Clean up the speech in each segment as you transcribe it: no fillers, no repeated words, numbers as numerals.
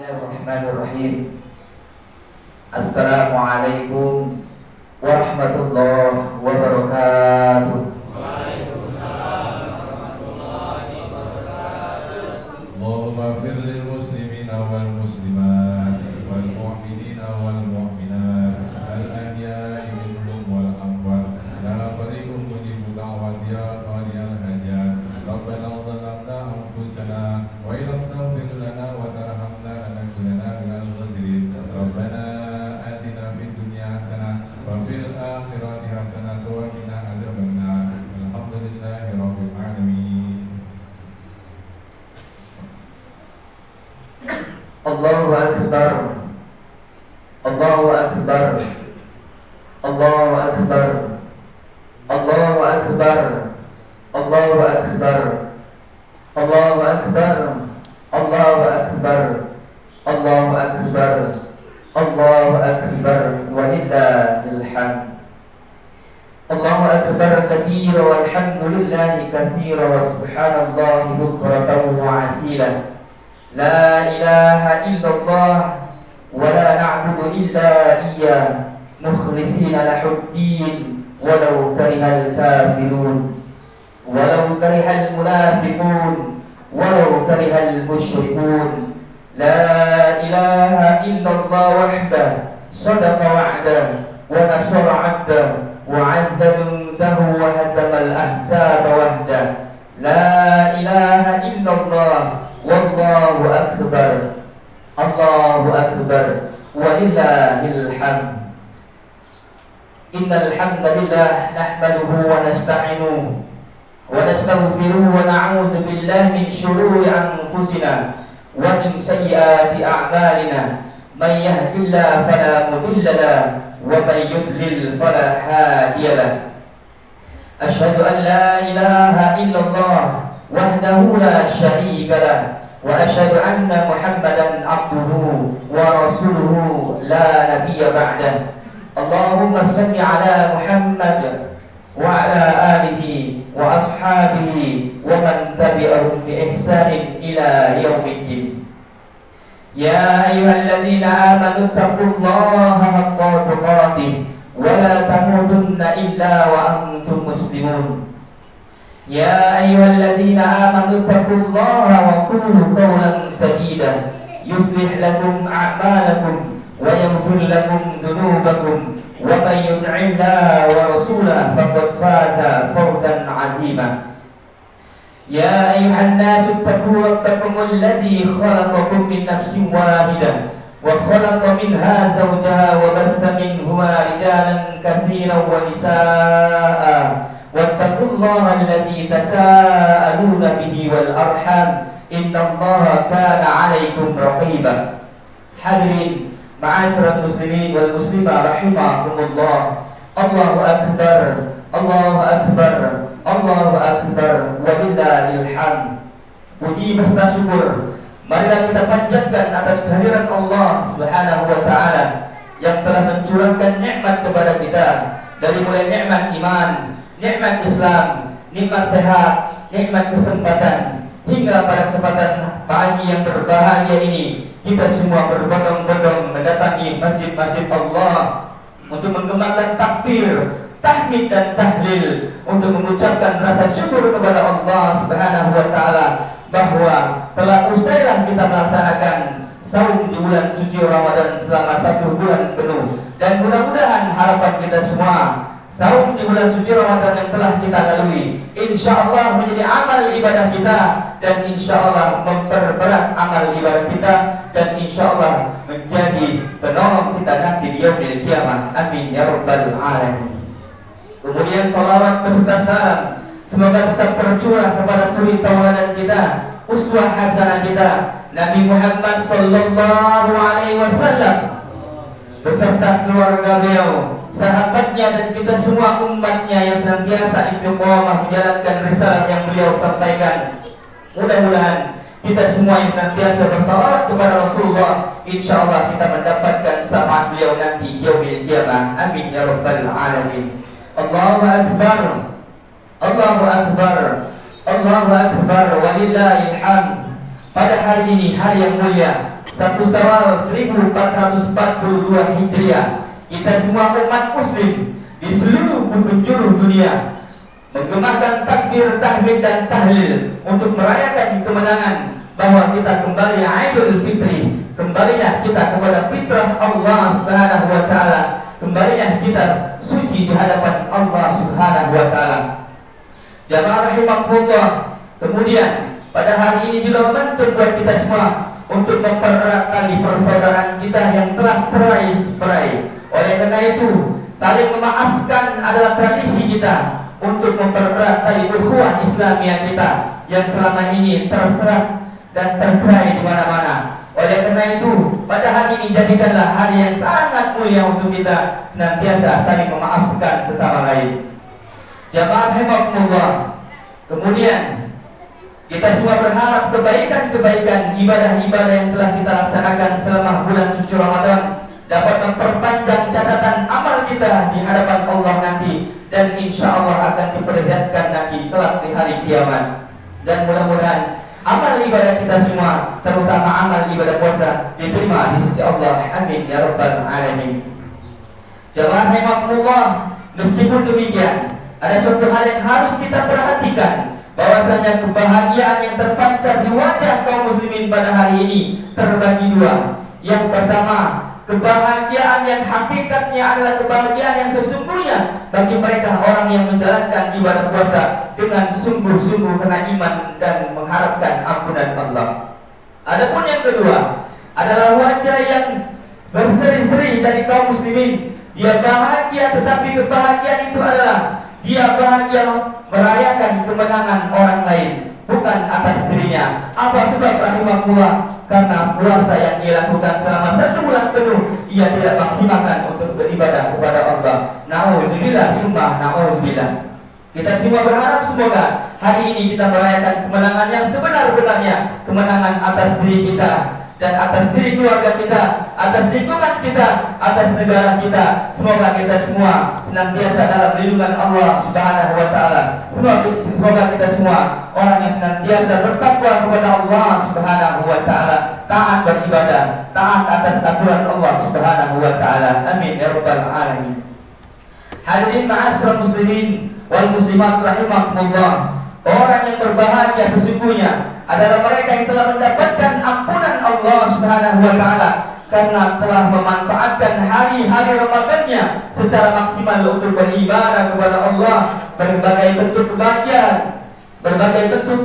Bismillahirrahmanirrahim. Assalamualaikum warahmatullahi wabarakatuh. Allahumma fir lil muslimina wal muslimat wal mu'minina wal mu'minat al ahya'i minhum wal amwat la tariqum mujibu da'wati ya qadiyal hajat Rabbana zalamna anfusana wa illam taghfir lana wa tarhamna lanakunanna minal khasirin Rabbana atina fid dunya hasanah wa fil akhirati hasanah wa qina adzabannar alhamdulillahi rabbil alamin. Allahu akbar. Allahu akbar. Allahu akbar. Allahu akbar. Allahu akbar. Allahu akbar. Allahu akbar. Allahu akbar. Allahu akbar. Walillahil hamd. Allahu akbar kabira walhamdulillahi katsira wa subhanallahi bukratan wa asila. La ilaha illallah wa la na'budu illa iyyah mukhlisina lahuddin walau karihal kafirun walau karihal munafiqun walau karihal musyrikun. La ilaha illallah wahdah sadaqa wa'dah wa nasara 'abdah wa 'azza jundahu wa hazamal ahzaba wahdah. La ilaha illallah wallahu akbar. Allahu akbar walillahil hamd. Innal hamdalillah nahmaduhu wa nasta'inuhu wa nastaghfiruhu wa na'udzu billahi min shururi anfusina wa min sayyiati a'malina. Man yahdihillahu fala mudilla lahu wa man yudlil fala hadiya lahu. Ashhadu an la ilaha illallah wahdahu la syarika lah wa asyhadu anna Muhammadan abduhu wa rasuluhu la nabiyya ba'dah. Allahumma shalli ala Muhammad wa ala alihi wa ashabihi wa man tabi'ahum bi ihsanin ila yaumiddin. Ya ayyuhalladzina amanu taqullaha haqqa tuqatih wa la tamutunna illa wa antum muslimun. Ya ayyuhalladzina amanu taqullaha wa qulu qawlan sadida yuslih lakum a'malakum wa yaghfir lakum dhunubakum wa man yuti'illaha wa rasulahu faqad faza fawzan 'azima. Ya ayyuhan nasu ittaqu rabbakum alladzi khalaqakum min nafsin wahidah wa khalaqa minha zawjaha wa batha minhuma rijalan katsiran wa nisaa'a wattaqullaha alladzi tasaaluna bihi wal arham innallaha kana 'alaikum raqiba. Hadirin ma'asyiral muslimin wal muslimat rahimakumullah. Allahu akbar. Allahu akbar. Allahu akbar walillahil hamd. Puji beserta syukur marilah kita panjatkan atas kehadiran Allah Subhanahu wa taala yang telah mencurahkan nikmat kepada kita, dari mulai nikmat iman, nikmat Islam, nikmat sehat, nikmat kesempatan, hingga pada kesempatan pagi yang berbahagia ini kita semua berbondong-bondong mendatangi masjid-masjid Allah untuk mengembangkan takbir, tahmid dan tahlil, untuk mengucapkan rasa syukur kepada Allah Subhanahu wa taala bahwa telah usailah kita melaksanakan saum di bulan suci Ramadan selama 1 bulan penuh. Dan mudah-mudahan harapan kita semua, saum di bulan suci Ramadan yang telah kita lalui insyaallah menjadi amal ibadah kita, dan insyaallah memperberat amal ibadah kita, dan insyaallah menjadi penolong kita nanti di yaumil kiamah. Amin ya rabbal alamin. Kemudian salawat beserta salam semoga tetap tercurah kepada suri tauladan kita, uswah hasanah kita, Nabi Muhammad sallallahu alaihi wasallam beserta keluarga beliau, sahabatnya, dan kita semua umatnya yang senantiasa istiqomah menjalankan risalah yang beliau sampaikan. Mudah-mudahan kita semua yang senantiasa bersalawat kepada Rasulullah, insyaallah kita mendapatkan syafaat beliau nanti yaumil qiyamah. Amin ya rabbal alamin. Allahu akbar. Allahu akbar. Allahu akbar walillahil hamd. Pada hari ini, hari yang mulia, 1 Syawal 1442 Hijriah, kita semua umat muslim di seluruh penjuru dunia menggemakan takbir, tahmid dan tahlil untuk merayakan kemenangan bahwa kita kembali Idul Fitri, kembalinya kita kepada fitrah Allah Subhanahu wa taala, kembalinya kita suci di hadapan Allah Subhanahu wa taala. Jamaah rahimakumullah, kemudian pada hari ini juga momentum buat kita semua untuk mempererat tali persaudaraan kita yang telah cerai. Oleh karena itu, saling memaafkan adalah tradisi kita untuk mempererat tali ukhuwah Islamiyah kita yang selama ini terserat dan tercerai di mana-mana. Oleh karena itu, pada hari ini jadikanlah hari yang sangat mulia untuk kita senantiasa saling memaafkan sesama lain. Jamaah rahimakumullah, kemudian kita semua berharap kebaikan-kebaikan ibadah-ibadah yang telah kita laksanakan selama bulan suci Ramadan dapat memperpanjang catatan amal kita di hadapan Allah nanti, dan insya Allah akan diperlihatkan nanti kelak di hari kiamat. Dan mudah-mudahan amal ibadah kita semua, terutama amal ibadah puasa, diterima di sisi Allah. Amin ya rabbal alamin. Jamaah rahimakumullah, meskipun demikian, ada suatu hal yang harus kita perhatikan, bahwasanya kebahagiaan yang terpancar di wajah kaum muslimin pada hari ini terbagi dua. Yang pertama, kebahagiaan yang hakikatnya adalah kebahagiaan yang sesungguhnya bagi mereka orang yang menjalankan ibadah puasa dengan sungguh-sungguh karena iman dan mengharapkan ampunan Allah. Adapun yang kedua adalah wajah yang berseri-seri dari kaum muslimin. Dia bahagia, tetapi kebahagiaan itu adalah dia bahagia merayakan kemenangan orang lain, bukan atas dirinya. Apa sebab rahimakumullah? Karena puasa yang ia lakukan selama 1 bulan penuh ia tidak maksimalkan untuk beribadah kepada Allah. Na'udzubillah summa na'udzubillah. Kita semua berharap semoga hari ini kita merayakan kemenangan yang sebenar-benarnya, kemenangan atas diri kita dan atas diri keluarga kita, atas lingkungan kita, atas negara kita. Semoga kita semua senantiasa dalam lindungan Allah Subhanahu wa taala. Semoga kita semua orang yang senantiasa bertakwa kepada Allah Subhanahu wa taala, taat beribadah, taat atas aturan Allah Subhanahu wa taala. Amin ya rabbal alamin. Hadirin ma'asyiral muslimin wal muslimat rahimakumullah. Orang yang berbahagia sesungguhnya adalah mereka yang telah mendapatkan ampunan Allah Subhanahu wa taala karena telah memanfaatkan hari-hari Ramadannya secara maksimal untuk beribadah kepada Allah. Berbagai bentuk kebahagiaan, berbagai bentuk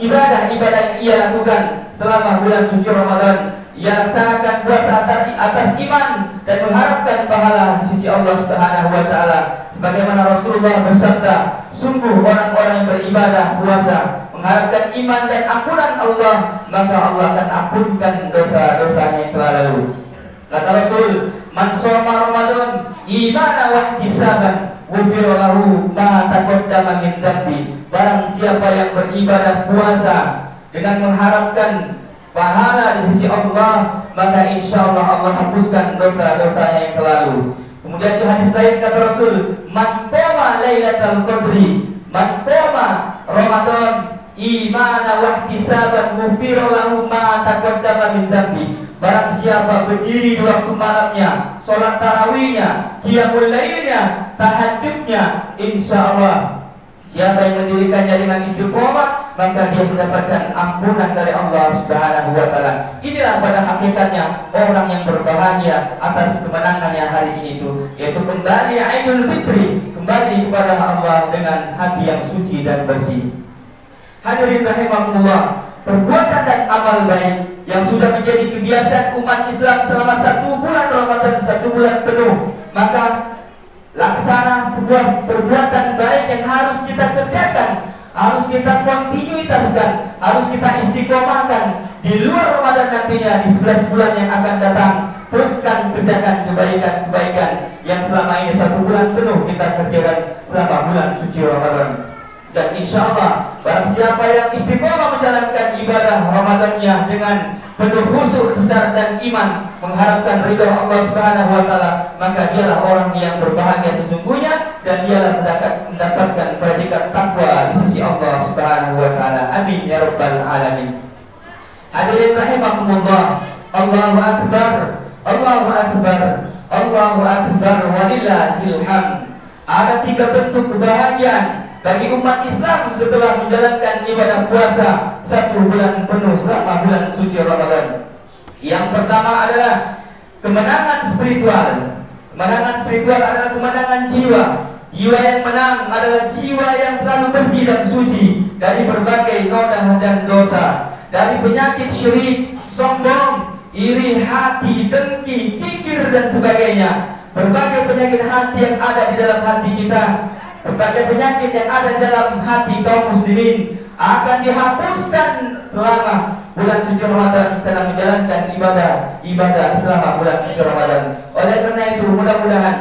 ibadah-ibadah yang ia lakukan selama bulan suci Ramadan. Ia laksanakan puasa atas iman dan mengharapkan pahala di sisi Allah Subhanahu wa taala. Sebagaimana Rasulullah bersabda, sungguh orang-orang yang beribadah puasa mengharapkan iman dan ampunan Allah, maka Allah akan ampunkan dosa-dosanya yang telah lalu. Kata Rasul, man shoma Ramadan imanan wa ihtisaban ghufira lahu ma taqaddama min dzambi. Barang siapa yang beribadah puasa dengan mengharapkan pahala di sisi Allah, maka insya Allah Allah hapuskan dosa-dosanya yang telah lalu. Kemudian di hadis lain kata Rasul, man qama lailatul qadri, man qama Ramadan imanan wa ihtisaban ghufira lahu ma taqaddama min dzambi. Barang siapa berdiri di waktu malamnya, salat tarawihnya, qiyamul lailnya, tahajudnya, insya Allah siapa yang mendirikannya dengan istiqomah, maka dia mendapatkan ampunan dari Allah Subhanahu wa taala. Inilah pada hakikatnya orang yang berbahagia atas kemenangannya hari ini itu, yaitu kembali Idul Fitri, kembali kepada Allah dengan hati yang suci dan bersih. Hadirin rahimakumullah, perbuatan dan amal baik yang sudah menjadi kebiasaan umat Islam selama 1 bulan Ramadan, 1 bulan penuh, maka laksana sebuah perbuatan baik yang harus kita kerjakan, harus kita kontinuitaskan, harus kita istiqomahkan di luar Ramadan nantinya, di 11 bulan yang akan datang. Teruskan kerjakan kebaikan-kebaikan yang selama ini 1 bulan penuh kita kerjakan selama bulan suci Ramadan. Dan insya Allah barang siapa yang istiqomah menjalankan ibadah Ramadannya dengan penuh khusyuk, kesadaran dan iman, mengharapkan ridha Allah Subhanahu wa taala, maka dialah orang yang berbahagia sesungguhnya dan dialah mendapatkan predikat takwa di sisi Allah Subhanahu wa taala. Amin ya rabbal alamin. Hadirin rahimakumullah. Allahu akbar. Allahu akbar. Allahu akbar walillahil hamd. Ada 3 bentuk kebahagiaan bagi umat Islam setelah menjalankan ibadah puasa 1 bulan penuh selama bulan suci Ramadan. Yang pertama adalah kemenangan spiritual. Kemenangan spiritual adalah kemenangan jiwa. Jiwa yang menang adalah jiwa yang selalu bersih dan suci dari berbagai noda dan dosa, dari penyakit syirik, sombong, iri hati, dengki, kikir dan sebagainya. Berbagai penyakit hati yang ada di dalam hati kita, berbagai penyakit yang ada di dalam hati kaum muslimin akan dihapuskan selama bulan suci Ramadan kita menjalankan ibadah selama bulan suci Ramadan. Oleh karena itu mudah-mudahan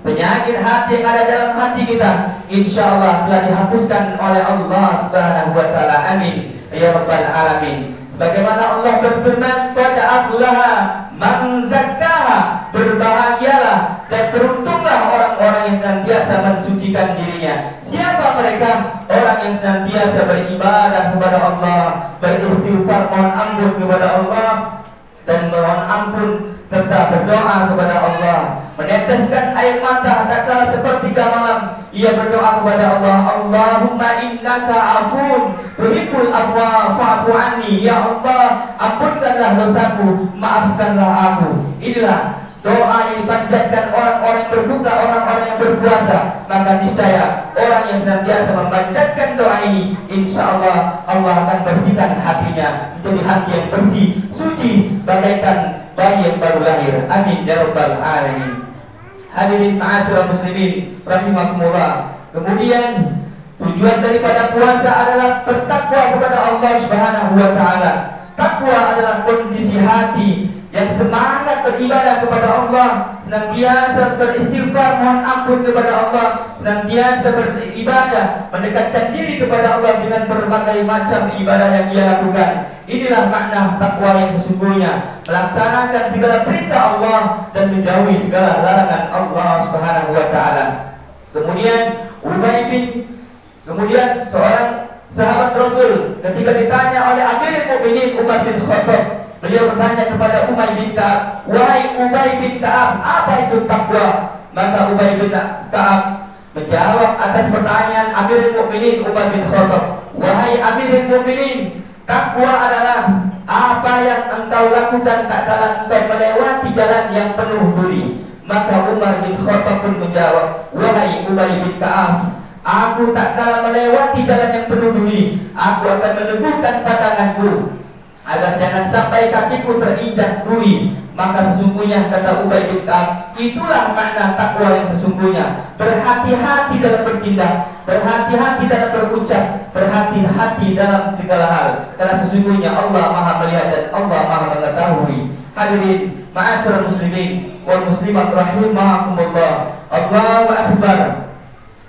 penyakit hati yang ada dalam hati kita insya Allah telah dihapuskan oleh Allah Subhanahu wa taala. Amin ya rabbal alamin. Sebagaimana Allah berfirman, qad aflaha man zakkaha, berbahagialah dan beruntunglah orang-orang yang senantiasa mensucikan dirinya. Siapa mereka? Orang yang senantiasa beribadah kepada Allah, beristighfar, mohon ampun kepada Allah, dan mohon ampun serta berdoa kepada Allah, meneteskan air mata tak kala sepertiga malam. Ia berdoa kepada Allah, Allahumma innaka afun tuhibbul afwa fa'fu anni. Ya Allah, ampunkanlah dosaku, maafkanlah aku. Inilah doa yang dipanjatkan orang-orang yang berbuka, orang-orang yang berpuasa. Maka niscaya orang yang senantiasa mempanjatkan doa ini, insya Allah Allah akan bersihkan hatinya menjadi hati yang bersih, suci, bagaikan bayi yang baru lahir. Amin ya rabbal alamin. Hadirin ma'asyiral muslimin rahimakumullah. Kemudian tujuan daripada puasa adalah bertakwa kepada Allah Subhanahu wa taala. Takwa adalah kondisi hati yang semangat beribadah kepada Allah, senantiasa beristighfar, mohon ampun kepada Allah, senantiasa beribadah, mendekatkan diri kepada Allah dengan berbagai macam ibadah yang ia lakukan. Inilah makna takwa yang sesungguhnya, melaksanakan segala perintah Allah dan menjauhi segala larangan Allah Subhanahu wa taala. Kemudian seorang sahabat Rasul ketika ditanya oleh Amirul Mukminin Umar bin Khattab, beliau bertanya kepada Ubay bin Ka'ab, wahai Ubay bin Ka'ab, apa itu takwa? Maka Ubay bin Ka'ab menjawab atas pertanyaan Amirul Mukminin Umar bin Khattab, wahai Amirul Mukminin, takwa adalah apa yang engkau lakukan tak kala engkau melewati jalan yang penuh duri. Maka Umar bin Khattab pun menjawab, wahai Ubay bin Ka'ab, aku tak kala melewati jalan yang penuh duri, aku akan meneguhkan pandanganku agar jangan sampai kakiku terinjak duri. Maka sesungguhnya, kata Ubay bin Ka'ab, itulah makna takwa yang sesungguhnya. Berhati-hati dalam bertindak, berhati-hati dalam berucap, berhati-hati dalam segala hal, karena sesungguhnya Allah Maha melihat dan Allah Maha mengetahui. Hadirin ma'asyiral muslimin wal muslimat rahimakumullah. Allahu akbar.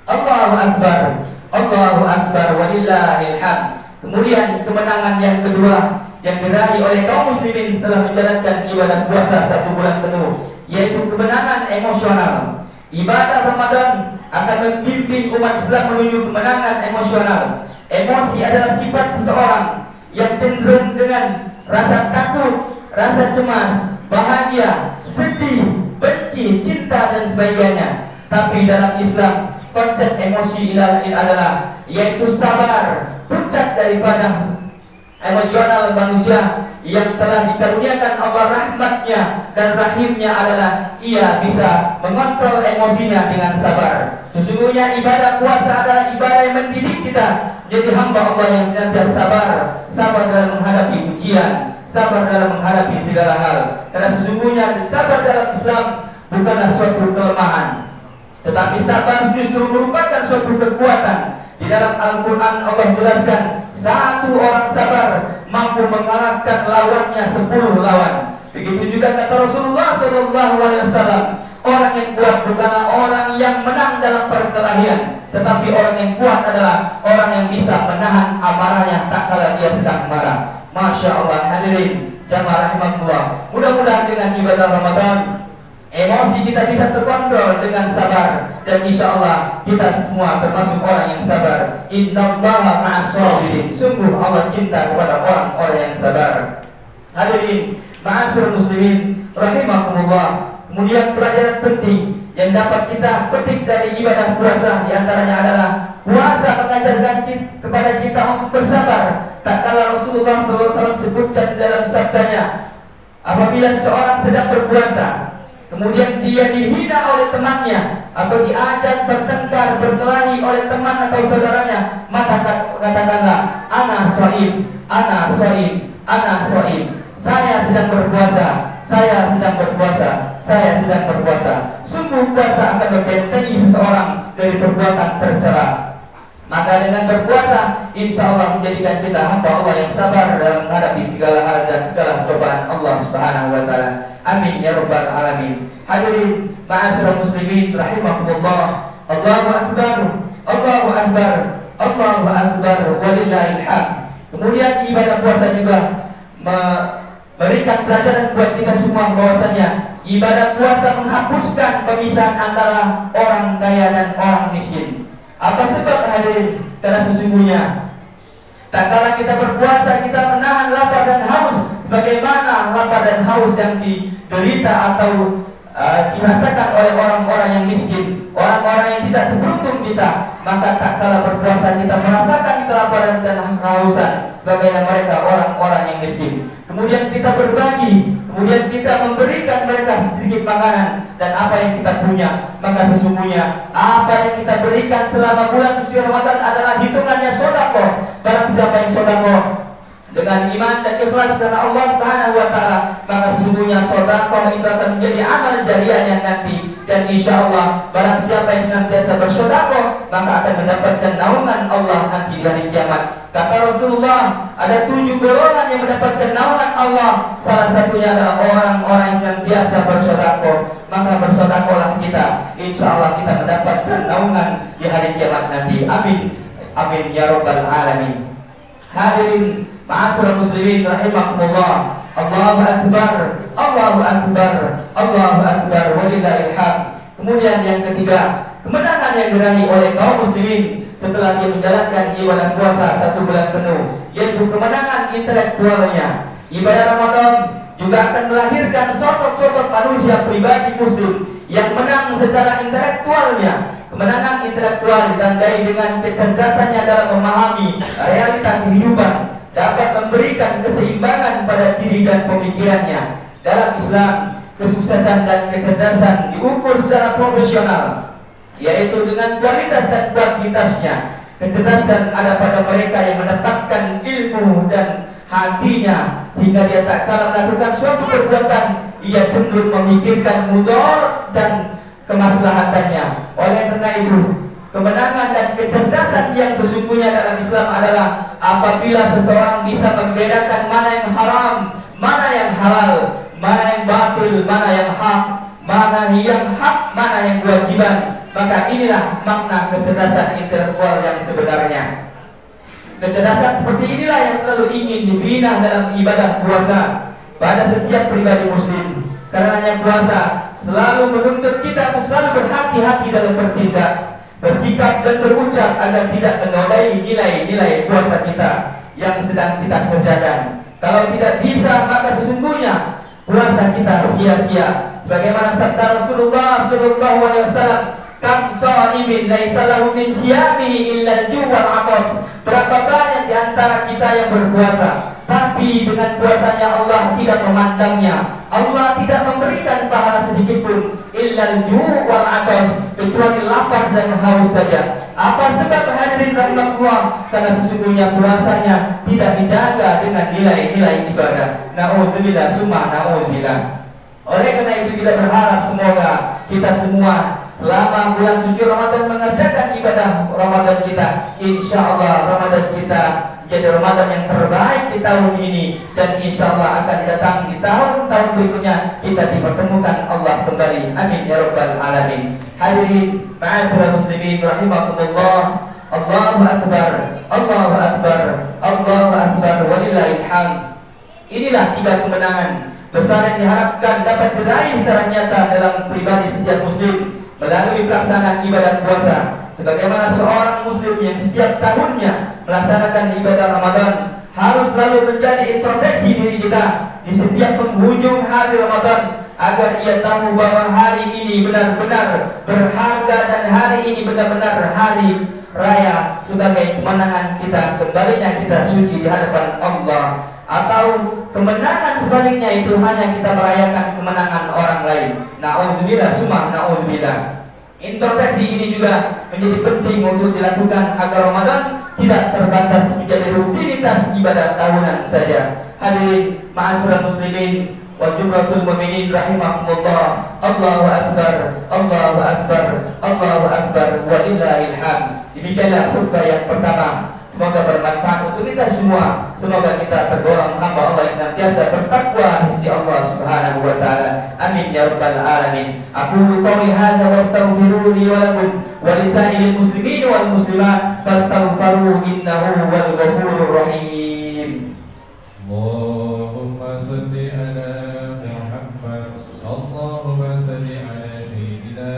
Allahu akbar. Allahu akbar walillahil hamd. Kemudian kemenangan yang kedua yang diraih oleh kaum muslimin setelah menjalankan ibadah puasa 1 bulan penuh, yaitu kemenangan emosional. Ibadah Ramadan akan membimbing umat Islam menuju kemenangan emosional. Emosi adalah sifat seseorang yang cenderung dengan rasa takut, rasa cemas, bahagia, sedih, benci, cinta dan sebagainya. Tapi dalam Islam konsep emosi adalah yaitu sabar, puncak daripada emosional manusia yang telah dikaruniakan Allah rahmatnya dan rahimnya adalah ia bisa mengontrol emosinya dengan sabar. Sesungguhnya ibadah puasa adalah ibadah yang mendidik kita menjadi hamba Allah yang senantiasa sabar, sabar dalam menghadapi ujian, sabar dalam menghadapi segala hal. Karena sesungguhnya sabar dalam Islam bukanlah suatu kelemahan, tetapi sabar justru merupakan suatu kekuatan. Di dalam Al-Quran Allah jelaskan, satu orang sabar mampu mengalahkan lawannya 10 lawan. Begitu juga kata Rasulullah SAW, orang yang kuat bukanlah orang yang menang dalam perkelahian, tetapi orang yang kuat adalah orang yang bisa menahan amarahnya tak kala dia sedang marah. Masya Allah. Hadirin jamaah rahimahullah, mudah-mudahan dengan ibadah Ramadan Emosi kita bisa terkontrol dengan sabar, dan insya Allah kita semua termasuk orang yang sabar. Innallaha ma'as sabirin. Sungguh Allah cinta kepada orang-orang yang sabar. Hadirin ma'asyiral muslimin rahimakumullah. Kemudian pelajaran penting yang dapat kita petik dari ibadah puasa diantaranya adalah puasa mengajarkan kepada kita untuk bersabar. Tak kala Rasulullah SAW sebutkan dalam sabdanya, apabila seorang sedang berpuasa kemudian dia dihina oleh temannya atau diajak bertengkar, berkelahi oleh teman atau saudaranya, maka katakanlah, ana shaim, ana shaim, ana shaim. Saya sedang berpuasa, saya sedang berpuasa, saya sedang berpuasa. Sungguh puasa akan membentengi seseorang dari perbuatan tercela. Maka dengan berpuasa, insya Allah menjadikan kita hamba Allah yang sabar dalam menghadapi segala hal dan segala cobaan Allah Subhanahu wa Ta'ala. Amin ya Rabbal Alamin. Hadirin ma'asyiral muslimin rahimakumullah. Allahu Akbar, Allahu Akbar, Allahu Akbar, walillahil hamd. Kemudian ibadah puasa juga memberikan pelajaran buat kita semua bahwasanya ibadah puasa menghapuskan pemisahan antara orang kaya dan orang miskin. Apa sebab hadirin? Karena sesungguhnya tak kala kita berpuasa kita menahan lapar dan haus, sebagaimana lapar dan haus yang diderita atau dirasakan oleh orang-orang yang miskin, orang-orang yang tidak seberuntung kita. Maka tak kala berpuasa kita merasakan kelaparan dan kehausan sebagaimana mereka orang-orang yang miskin. Kemudian kita berbagi, kemudian kita memberikan mereka sedikit makanan dan apa yang kita punya. Maka sesungguhnya apa yang kita berikan selama bulan suci Ramadan adalah hitungannya sedekah. Barang siapa yang sedekah dengan iman dan ikhlas karena Allah Subhanahu wa Ta'ala, maka sesungguhnya sedekah itu akan menjadi amal jariahnya nanti. Dan insya Allah barang siapa yang senantiasa bersedekah maka akan mendapatkan naungan Allah nanti di hari kiamat. Kata Rasulullah, ada 7 golongan yang mendapatkan naungan Allah. Salah satunya adalah orang-orang yang senantiasa bersedekah. Maka bersedekahlah kita, insya Allah kita mendapatkan naungan di hari kiamat nanti. Amin, amin ya Rabbal Alamin. Hadirin ma'asyiral muslimin rahimakumullah. Allahu Akbar, Allahu Akbar, Allahu Akbar, walillahil hamd. Kemudian yang ketiga, kemenangan yang diraih oleh kaum muslimin setelah dia menjalankan ibadah puasa 1 bulan penuh, yaitu kemenangan intelektualnya. Ibadah Ramadan juga akan melahirkan sosok-sosok manusia pribadi muslim yang menang secara intelektualnya. Kemenangan intelektual ditandai dengan kecerdasannya dalam memahami realita kehidupan, dapat memberikan keseimbangan pada diri dan pemikirannya. Dalam Islam, kesuksesan dan kecerdasan diukur secara profesional, yaitu dengan kualitas dan kuantitasnya. Kecerdasan ada pada mereka yang mendapatkan ilmu dan hatinya, sehingga dia tak kalah melakukan suatu perbuatan, ia cenderung memikirkan mudarat dan kemaslahatannya. Oleh karena itu, kemenangan dan kecerdasan yang sesungguhnya dalam Islam adalah apabila seseorang bisa membedakan mana yang haram, mana yang halal, mana yang batil, mana yang hak, mana yang kewajiban. Maka inilah makna kecerdasan intelektual yang sebenarnya. Kecerdasan seperti inilah yang selalu ingin dibina dalam ibadah puasa pada setiap pribadi muslim. Karenanya puasa selalu menuntut kita untuk selalu berhati-hati dalam bertindak, bersikap dan berucap agar tidak menodai nilai-nilai puasa kita yang sedang kita kerjakan. Kalau tidak bisa, maka sesungguhnya puasa kita sia-sia. Sebagaimana sabda Rasulullah SAW, kam sha'imin laisa lahu min siyamihi illa al-ju' wal 'atas. Berapa banyak di antara kita yang berpuasa, tapi dengan puasanya Allah tidak memandangnya. Allah tidak memberikan pahala sedikit pun, illal ju' wal 'atas, kecuali lapar dan haus saja. Apa sebab hadirin rahimahullah? Karena sesungguhnya puasanya tidak dijaga dengan nilai-nilai ibadah. Na'udzubillah summa na'udzubillah. Oleh karena itu kita berharap semoga kita semua selama bulan suci Ramadan mengerjakan ibadah Ramadan kita. Insya Allah Ramadan kita menjadi Ramadan yang terbaik di tahun ini, dan insya Allah akan datang di tahun-tahun berikutnya kita dipertemukan Allah kembali. Amin ya Rabbal Alamin. Hadirin ma'asyiral muslimin rahimakumullah. Allahu Akbar, Allahu Akbar, Allahu Akbar, walillahil hamd. Inilah 3 kemenangan besar yang diharapkan dapat diraih secara nyata dalam pribadi setiap muslim melalui pelaksanaan ibadah puasa. Sebagaimana seorang muslim yang setiap tahunnya melaksanakan ibadah Ramadan harus selalu menjadi introspeksi diri kita di setiap penghujung hari Ramadan, agar ia tahu bahwa hari ini benar-benar berharga dan hari ini benar-benar hari raya sebagai kemenangan kita, kembalinya kita suci di hadapan Allah. Atau kemenangan sebaliknya itu hanya kita merayakan kemenangan orang lain. Na'udzubillah, summa na'udzubillah. Introspeksi ini juga menjadi penting untuk dilakukan agar Ramadan tidak terbatas menjadi rutinitas ibadah tahunan saja. Hadirin ma'asyiral muslimin wa jumlatul mu'minin rahimakumullah. Allahu akbar, Allahu akbar, Allahu akbar, walillahil hamd. Demikianlah khutbah yang pertama. Semoga bermanfaat untuk kita semua. Semoga kita tergolong hamba Allah yang senantiasa bertakwa di sisi Allah Subhanahu wa taala. Amin ya rabbal alamin. Aku qouli hadza wastaghfiru li wa lakum wa lisairil muslimin wal muslimat fastaghfiru innahu huwal ghafurur rahim. Allahumma salli ala Muhammad. Allahumma salli ala sayyidina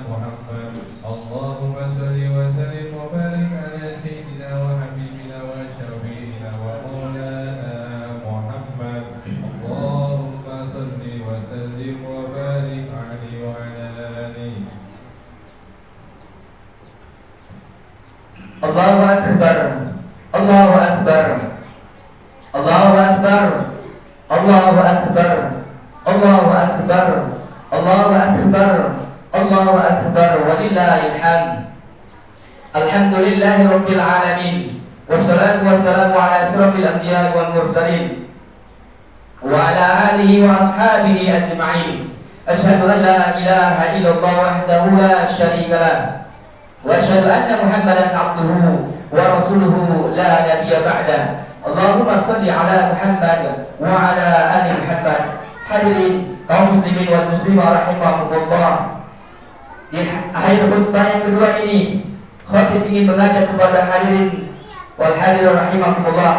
Muhammad. Allahumma salli wa sallim wa barik ala sayyidina wa habibina wa syafi'ina wa maulana Muhammad. Allahumma salli wa sallim wa barik alaihi wa ala alihi. Allahu akbar, Allahu akbar, Allahu akbar, Allahu akbar, Allahu akbar, Allahu akbar, Allahu akbar, walillahil hamd. Alhamdulillahi rabbil alamin. Wassalatu wassalamu ala asyrafil anbiya'i wal mursalin wa ala alihi wa ashabihi ajma'in. Asyhadu an la ilaha illallah wahdahu la syarika lah. Wa asyhadu anna Muhammadan abduhu wa rasuluhu la nabiyya ba'dah. Allahumma salli ala Muhammad wa ala ali Muhammad. Hadirin kaum muslimin wal muslimah rahimakumullah. Di akhir khutbah yang kedua ini, khatib ingin mengajak kepada hadirin wal hadirin rahimakumullah,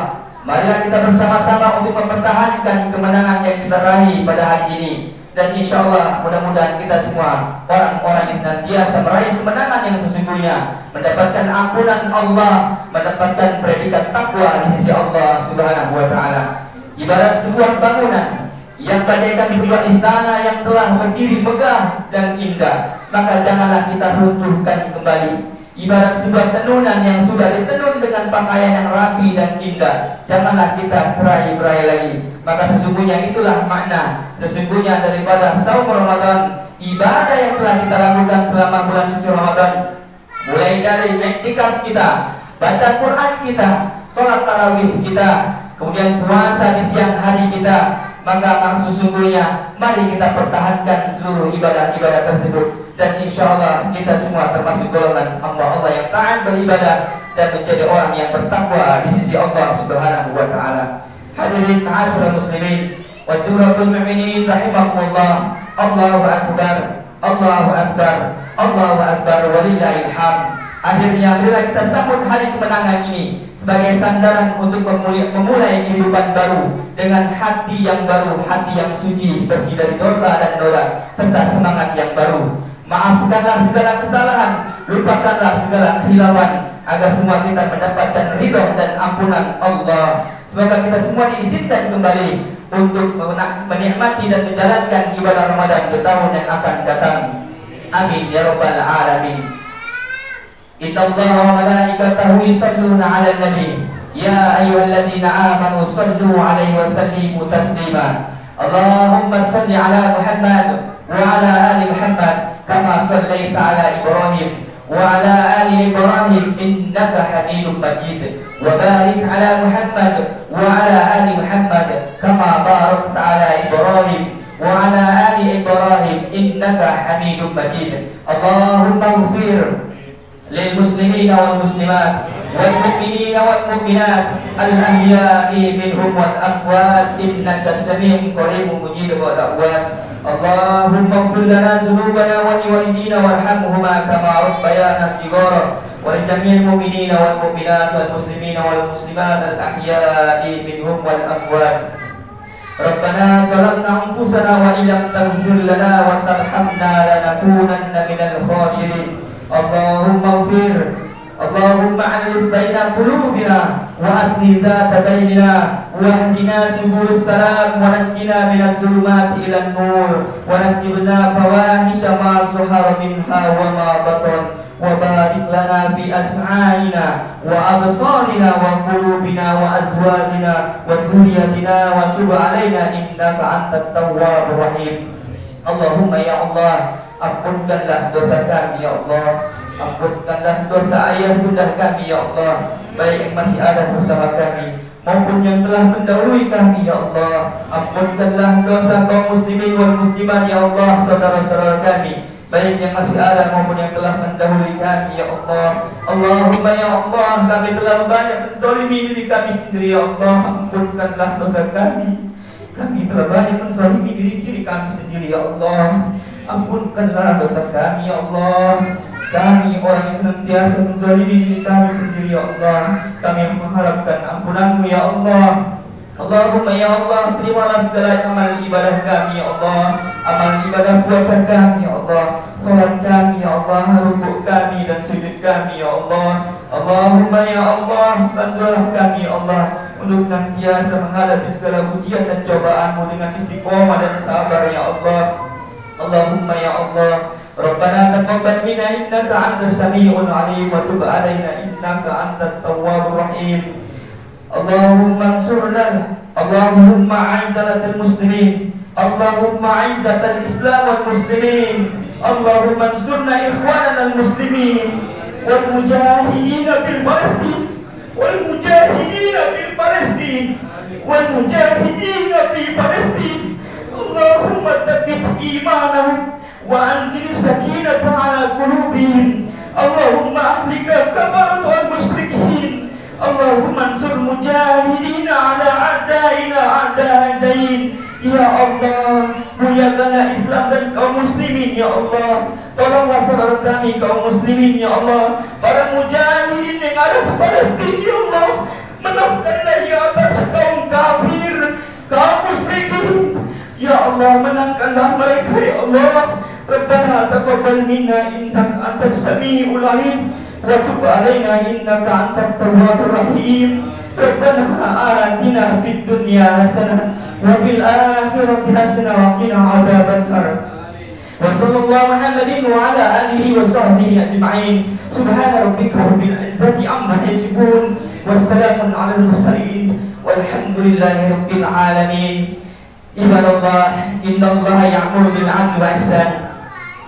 marilah kita bersama-sama untuk mempertahankan kemenangan yang kita raih pada hari ini. Dan insyaallah mudah-mudahan kita semua orang-orang yang senantiasa meraih kemenangan yang sesungguhnya, mendapatkan ampunan Allah, mendapatkan predikat takwa di sisi Allah Subhanahu wa taala. Ibarat sebuah bangunan yang bagaikan sebuah istana yang telah berdiri megah dan indah, maka janganlah kita runtuhkan kembali. Ibarat sebuah tenunan yang sudah ditenun dengan pakaian yang rapi dan indah, janganlah kita cerai-berai lagi. Maka sesungguhnya itulah makna sesungguhnya daripada saum Ramadan, ibadah yang telah kita lakukan selama bulan suci Ramadan, mulai dari iktikaf kita, baca Quran kita, sholat tarawih kita, kemudian puasa di siang hari kita. Maka sesungguhnya mari kita pertahankan seluruh ibadah-ibadah tersebut, dan insyaallah kita semua termasuk golongan hamba Allah yang taat beribadah dan menjadi orang yang bertakwa di sisi Allah Subhanahu wa taala. Hadirin ma'asyiral muslimin wa jumlatul mu'minin rahimakumullah. Allahu akbar, Allahu akbar, Allahu akbar, walillahil hamd. Akhirnya bila kita sambut hari kemenangan ini sebagai sandaran untuk memulai kehidupan baru dengan hati yang baru, hati yang suci, bersih dari dosa dan noda, serta semangat yang baru. Maafkanlah segala kesalahan, lupakanlah segala kehilapan, agar semua kita mendapatkan ridho dan ampunan Allah. Semoga kita semua diizinkan kembali untuk menikmati dan menjalankan ibadah Ramadan di tahun yang akan datang. Amin ya rabbal alamin. Innallaha wa malaikatahu yusholluna 'alan nabi. Ya ayyuhalladzina amanu shallu 'alaihi wa sallimu taslima. Allahumma shalli 'ala Muhammad wa 'ala ali Muhammad kama shallaita 'ala Ibrahim wa 'ala ali Ibrahim innaka Hamidum Majid. Wa barik 'ala Muhammad wa 'ala ali Muhammad kama barakta 'ala Ibrahim wa 'ala ali Ibrahim innaka Hamidum Majid. Allahumma ighfir للمسلمين والمسلمات والمؤمنين والمؤمنات الأحياء منهم والأموات إنك سميع قريب مجيب الدعوات. اللهم اغفر لنا ذنوبنا ولوالدينا وارحمهما كما ربيانا صغارا ولجميع المؤمنين والمؤمنات والمسلمين والمسلمات الأحياء منهم والأموات. ربنا ظلمنا أنفسنا وإن لم تغفر لنا وترحمنا لنكونن من الخاسرين. اللهم اغفر، اللهم ألف بين قلوبنا وأصلح ذات بيننا واهدنا سبل السلام ونجنا من الظلمات إلى النور ونجبنا فواحش ما ظهر منها وما بطن وبارك لنا في أسماعنا وأبصارنا وقلوبنا وأزواجنا وذريتنا وتب علينا إنك أنت التواب الرحيم. Allahumma ya Allah, ampunkanlah dosa kami ya Allah, ampunkanlah dosa ayah bunda kami ya Allah, baik yang masih ada bersama kami maupun yang telah mendahului kami ya Allah. Ampunkanlah dosa kaum muslimin wal muslimat ya Allah, saudara-saudara kami baik yang masih ada maupun yang telah mendahului kami ya Allah. Allahumma ya Allah, kami telah banyak menzalimi diri kami sendiri ya Allah, ampunkanlah dosa kami. Kami telah banyak menzalimi diri kami sendiri ya Allah, ampunkanlah dosa kami ya Allah. Kami orang yang senantiasa menzalimi diri kami sendiri ya Allah, kami mengharapkan ampunanmu ya Allah. Allahumma ya Allah, terimalah segala amal ibadah kami ya Allah, amal ibadah puasa kami ya Allah, salat kami ya Allah, rukuk kami dan sujud kami ya Allah. Allahumma ya Allah, bantulah kami ya Allah untuk senantiasa menghadapi segala ujian dan cobaanmu dengan istiqomah dan sabar ya Allah. Allahumma ya Allah, Rabbana taqabbal minna innaka antas samiul alim wa tub alaina innaka antat tawwabur rahim. Allahumma ansurna, Allahumma a'izzatal muslimin, Allahumma a'izzatal islam wal muslimin, Allahumma ansurna ikhwanana al muslimin wal mujahidina bil Palestin wal mujahidina bil Palestin wal mujahidina fi Palestin. Allahumma thabbit imanahum wa anzil sakinata ala qulubihim. Allahumma ahlika kabarat wal musyrikin. Allahumma ansur mujahidina ala a'daina a'dain. Ya Allah, muliakanlah Islam dan kaum muslimin ya Allah. Tolonglah saudara kami kaum muslimin ya Allah, para mujahidin yang ada di Palestin ya Allah. Menangkanlah di atas kaum kafir, kaum musyrikin ya Allah, menangkanlah mereka ya Allah. Rabbana taqabbal minna innaka antas samiul alim wa tub alaina innaka antat tawwabur rahim. Rabbana atina fid dunya hasanah wa fil akhirati hasanah wa qina adzabannar. Wa sallallahu ala nabiyina wa ala alihi wa sahbihi ajma'in. Subhana rabbika rabbil izzati amma yasifun wa salamun alal mursalin walhamdulillahi rabbil alamin. Ibadallah, innallaha ya'muru bil 'adli wa ihsan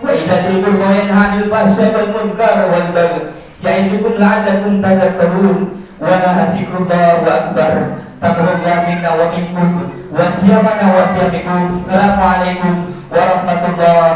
wa idzatil qurba wa yanha 'anil fahsya'i wal munkari wal baghi ya'idukum la'allakum tadhakkarun. Wa la zikrullah wa akbar. Taqabbalallahu minna wa minkum wa siyamana wa siyamikum. Assalamualaikum warahmatullahi